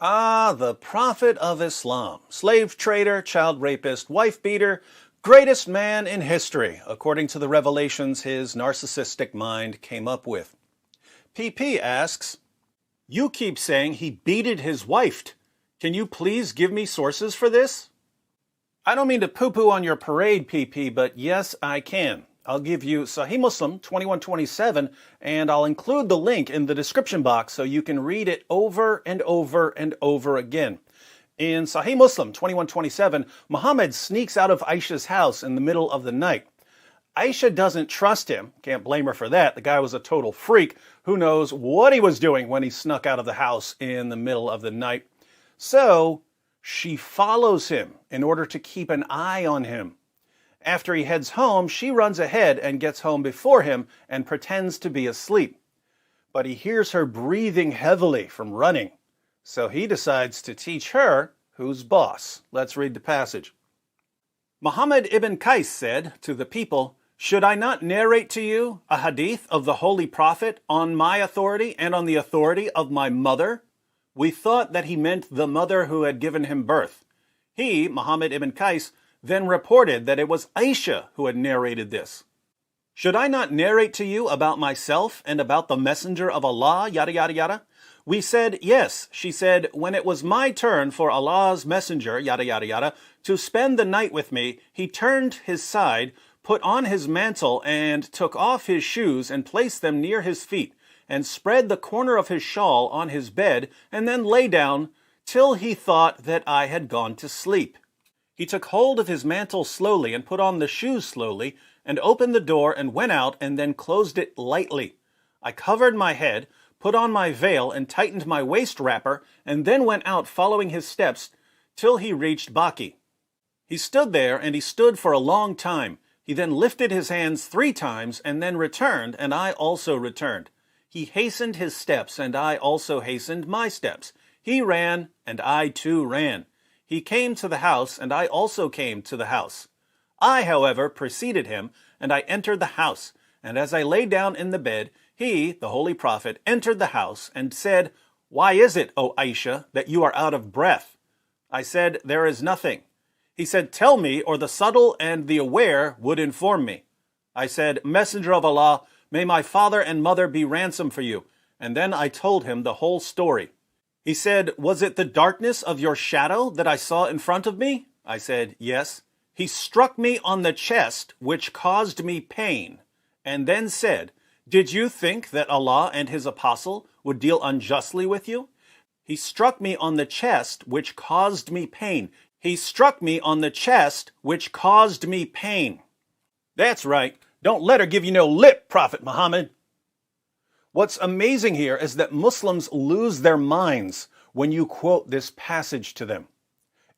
Ah, the Prophet of Islam, slave trader, child rapist, wife beater, greatest man in history, according to the revelations his narcissistic mind came up with. PP asks, you keep saying he beated his wife. Can you please give me sources for this? I don't mean to poo-poo on your parade, PP, but yes, I can. I'll give you Sahih Muslim 2127, and I'll include the link in the description box so you can read it over and over and over again. In Sahih Muslim 2127, Muhammad sneaks out of Aisha's house in the middle of the night. Aisha doesn't trust him. Can't blame her for that. The guy was a total freak. Who knows what he was doing when he snuck out of the house in the middle of the night. So she follows him in order to keep an eye on him. After he heads home, she runs ahead and gets home before him and pretends to be asleep. But he hears her breathing heavily from running. So he decides to teach her who's boss. Let's read the passage. Muhammad ibn Qais said to the people, "Should I not narrate to you a hadith of the Holy Prophet on my authority and on the authority of my mother?" We thought that he meant the mother who had given him birth. He, Muhammad ibn Qais, then reported that it was Aisha who had narrated this. "Should I not narrate to you about myself and about the messenger of Allah, yada yada yada?" We said, yes. She said, "When it was my turn for Allah's messenger, yada yada yada, to spend the night with me, he turned his side, put on his mantle, and took off his shoes and placed them near his feet, and spread the corner of his shawl on his bed, and then lay down till he thought that I had gone to sleep. He took hold of his mantle slowly and put on the shoes slowly, and opened the door and went out and then closed it lightly. I covered my head, put on my veil and tightened my waist wrapper, and then went out following his steps till he reached Baki. He stood there, and he stood for a long time. He then lifted his hands 3 times and then returned, and I also returned. He hastened his steps, and I also hastened my steps. He ran, and I too ran. He came to the house, and I also came to the house. I, however, preceded him, and I entered the house. And as I lay down in the bed, he, the Holy Prophet, entered the house and said, "Why is it, O Aisha, that you are out of breath?" I said, "There is nothing." He said, "Tell me, or the subtle and the aware would inform me." I said, "Messenger of Allah, may my father and mother be ransom for you." And then I told him the whole story. He said, "Was it the darkness of your shadow that I saw in front of me?" I said, "Yes." He struck me on the chest, which caused me pain, and then said, "Did you think that Allah and his apostle would deal unjustly with you?" He struck me on the chest, which caused me pain. He struck me on the chest, which caused me pain. That's right. Don't let her give you no lip, Prophet Muhammad. What's amazing here is that Muslims lose their minds when you quote this passage to them.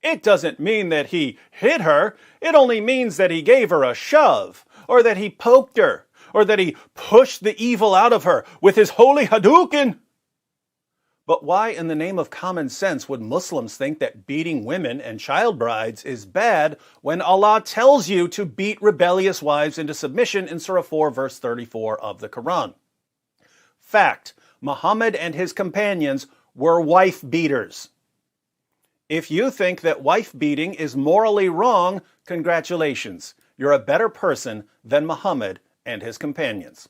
It doesn't mean that he hit her. It only means that he gave her a shove, or that he poked her, or that he pushed the evil out of her with his holy Hadouken. But why in the name of common sense would Muslims think that beating women and child brides is bad when Allah tells you to beat rebellious wives into submission in Surah 4, verse 34 of the Quran? Fact, Muhammad and his companions were wife beaters. If you think that wife beating is morally wrong, congratulations. You're a better person than Muhammad and his companions.